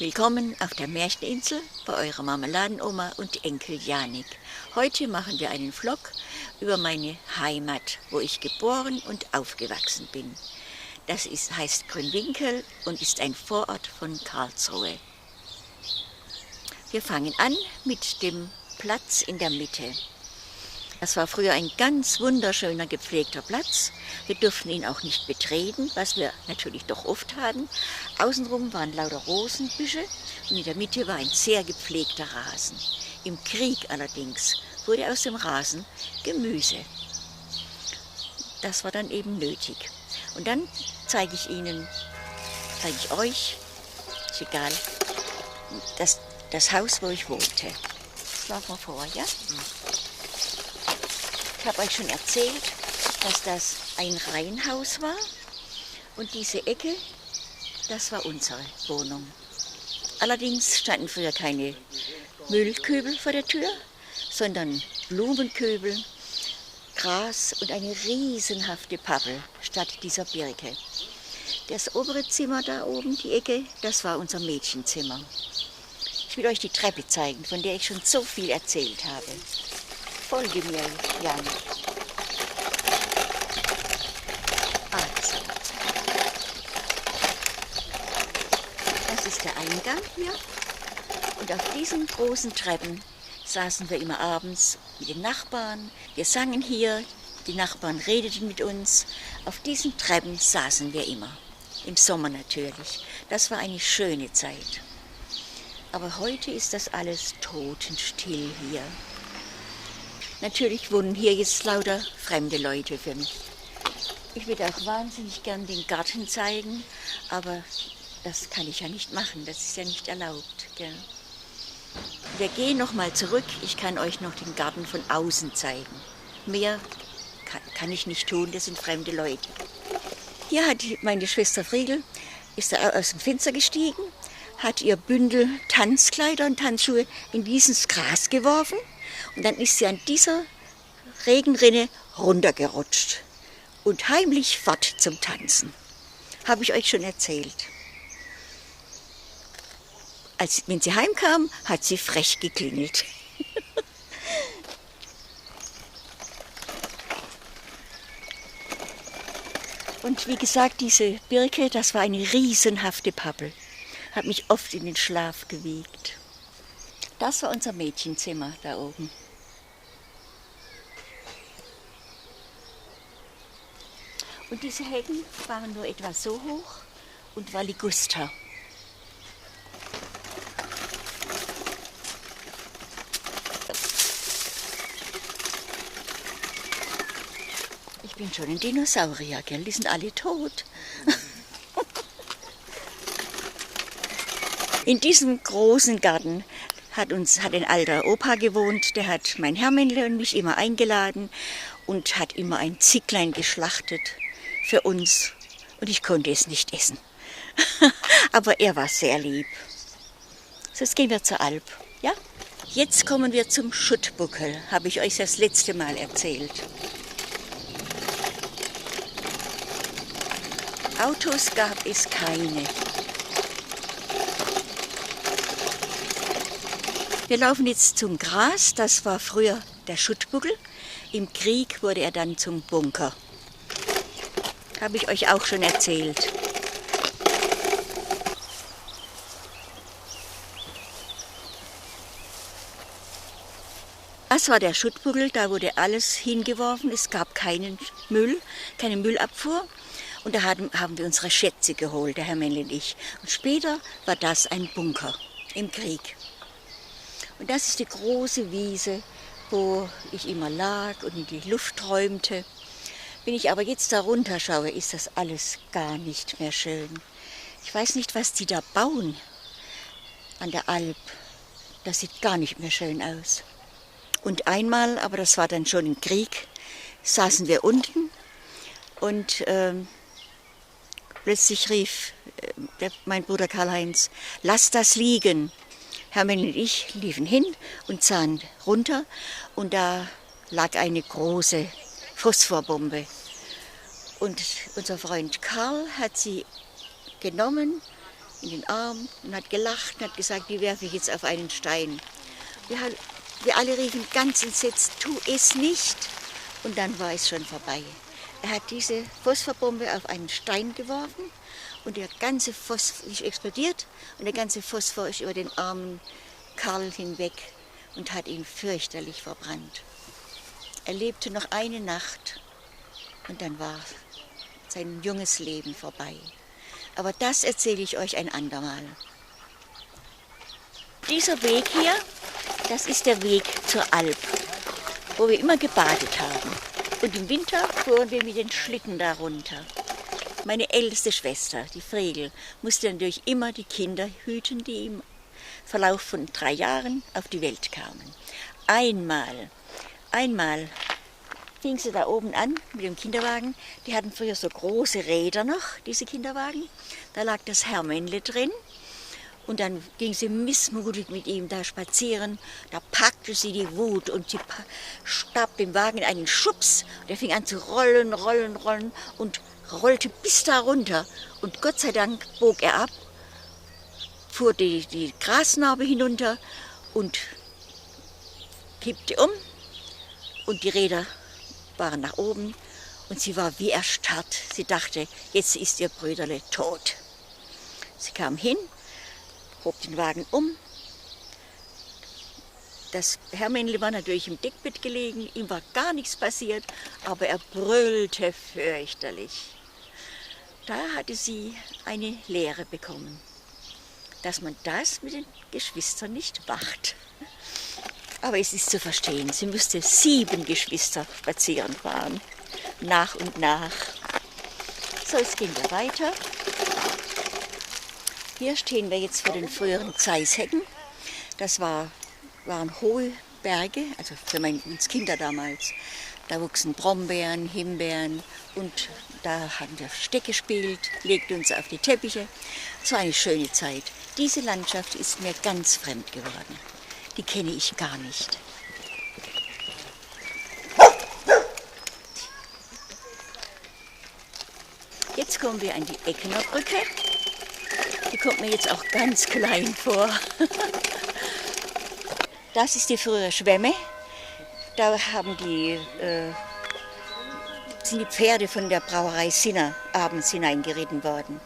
Willkommen auf der Märcheninsel bei eurer Marmeladenoma und Enkel Janik. Heute machen wir einen Vlog über meine Heimat, wo ich geboren und aufgewachsen bin. Das heißt Grünwinkel und ist ein Vorort von Karlsruhe. Wir fangen an mit dem Platz in der Mitte. Das war früher ein ganz wunderschöner, gepflegter Platz. Wir durften ihn auch nicht betreten, was wir natürlich doch oft hatten. Außenrum waren lauter Rosenbüsche und in der Mitte war ein sehr gepflegter Rasen. Im Krieg allerdings wurde aus dem Rasen Gemüse. Das war dann eben nötig. Und dann zeige ich euch, ist egal, das Haus, wo ich wohnte. Schlagen wir vor, ja? Ich habe euch schon erzählt, dass das ein Reihenhaus war und diese Ecke, das war unsere Wohnung. Allerdings standen früher keine Müllkübel vor der Tür, sondern Blumenkübel, Gras und eine riesenhafte Pappel statt dieser Birke. Das obere Zimmer da oben, die Ecke, das war unser Mädchenzimmer. Ich will euch die Treppe zeigen, von der ich schon so viel erzählt habe. Folge mir, Jan. Also, das ist der Eingang hier. Und auf diesen großen Treppen saßen wir immer abends mit den Nachbarn. Wir sangen hier, die Nachbarn redeten mit uns. Auf diesen Treppen saßen wir immer. Im Sommer natürlich. Das war eine schöne Zeit. Aber heute ist das alles totenstill hier. Natürlich wohnen hier jetzt lauter fremde Leute für mich. Ich würde auch wahnsinnig gern den Garten zeigen, aber das kann ich ja nicht machen, das ist ja nicht erlaubt. Gell? Wir gehen noch mal zurück, ich kann euch noch den Garten von außen zeigen. Mehr kann ich nicht tun, das sind fremde Leute. Hier hat meine Schwester Friedel, ist da aus dem Fenster gestiegen, hat ihr Bündel Tanzkleider und Tanzschuhe in dieses Gras geworfen. Und dann ist sie an dieser Regenrinne runtergerutscht und heimlich fort zum Tanzen. Habe ich euch schon erzählt. Wenn sie heimkam, hat sie frech geklingelt. Und wie gesagt, diese Birke, das war eine riesenhafte Pappel. Hat mich oft in den Schlaf gewiegt. Das war unser Mädchenzimmer da oben. Und diese Hecken waren nur etwa so hoch und war Liguster. Ich bin schon ein Dinosaurier, gell? Die sind alle tot. In diesem großen Garten hat ein alter Opa gewohnt, der hat mein Hermännle und mich immer eingeladen und hat immer ein Zicklein geschlachtet für uns. Und ich konnte es nicht essen. Aber er war sehr lieb. So, jetzt gehen wir zur Alp, ja? Jetzt kommen wir zum Schuttbuckel, habe ich euch das letzte Mal erzählt. Autos gab es keine. Wir laufen jetzt zum Gras, das war früher der Schuttbuckel. Im Krieg wurde er dann zum Bunker. Habe ich euch auch schon erzählt. Das war der Schuttbuckel, da wurde alles hingeworfen. Es gab keinen Müll, keine Müllabfuhr. Und da haben wir unsere Schätze geholt, der Herr Männle und ich. Und später war das ein Bunker im Krieg. Und das ist die große Wiese, wo ich immer lag und in die Luft träumte. Wenn ich aber jetzt da runter schaue, ist das alles gar nicht mehr schön. Ich weiß nicht, was die da bauen an der Alp. Das sieht gar nicht mehr schön aus. Und einmal, aber das war dann schon im Krieg, saßen wir unten und plötzlich rief mein Bruder Karl-Heinz, lass das liegen. Hermann und ich liefen hin und sahen runter und da lag eine große Phosphorbombe. Und unser Freund Karl hat sie genommen in den Arm und hat gelacht und hat gesagt, die werfe ich jetzt auf einen Stein. Wir alle riefen ganz entsetzt, tu es nicht. Und dann war es schon vorbei. Er hat diese Phosphorbombe auf einen Stein geworfen und der ganze Phosphor ist explodiert und der ganze Phosphor ist über den armen Karl hinweg und hat ihn fürchterlich verbrannt. Er lebte noch eine Nacht und dann war sein junges Leben vorbei. Aber das erzähle ich euch ein andermal. Dieser Weg hier, das ist der Weg zur Alp, wo wir immer gebadet haben. Und im Winter fuhren wir mit den Schlitten da runter. Meine älteste Schwester, die Fregel, musste natürlich immer die Kinder hüten, die im Verlauf von 3 Jahren auf die Welt kamen. Einmal fing sie da oben an mit dem Kinderwagen. Die hatten früher so große Räder noch, diese Kinderwagen. Da lag das Hermännle drin. Und dann ging sie missmutig mit ihm da spazieren. Da packte sie die Wut und sie starb dem Wagen einen Schubs. Der fing an zu rollen und rollte bis da runter. Und Gott sei Dank bog er ab, fuhr die Grasnarbe hinunter und kippte um. Und die Räder waren nach oben und sie war wie erstarrt. Sie dachte, jetzt ist ihr Brüderle tot. Sie kam hin, hob den Wagen um. Das Hermännle war natürlich im Deckbett gelegen, ihm war gar nichts passiert, aber er brüllte fürchterlich. Da hatte sie eine Lehre bekommen, dass man das mit den Geschwistern nicht macht. Aber es ist zu verstehen, sie musste 7 Geschwister spazieren fahren, nach und nach. So, jetzt gehen wir weiter. Hier stehen wir jetzt vor den früheren Zeishecken. Das waren hohe Berge, also für uns Kinder damals. Da wuchsen Brombeeren, Himbeeren und da haben wir Steck gespielt, legten uns auf die Teppiche. Es war eine schöne Zeit. Diese Landschaft ist mir ganz fremd geworden. Die kenne ich gar nicht. Jetzt kommen wir an die Eckener Brücke. Die kommt mir jetzt auch ganz klein vor. Das ist die frühere Schwemme. Da sind die Pferde von der Brauerei Sinner abends hineingeritten worden.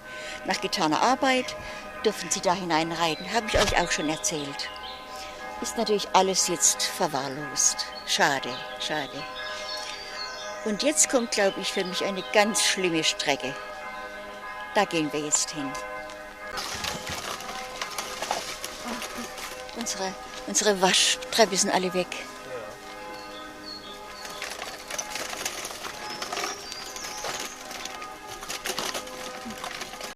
Nach getaner Arbeit durften sie da hineinreiten. Habe ich euch auch schon erzählt. Ist natürlich alles jetzt verwahrlost. Schade, schade. Und jetzt kommt, glaube ich, für mich eine ganz schlimme Strecke. Da gehen wir jetzt hin. Unsere Waschtreppe sind alle weg.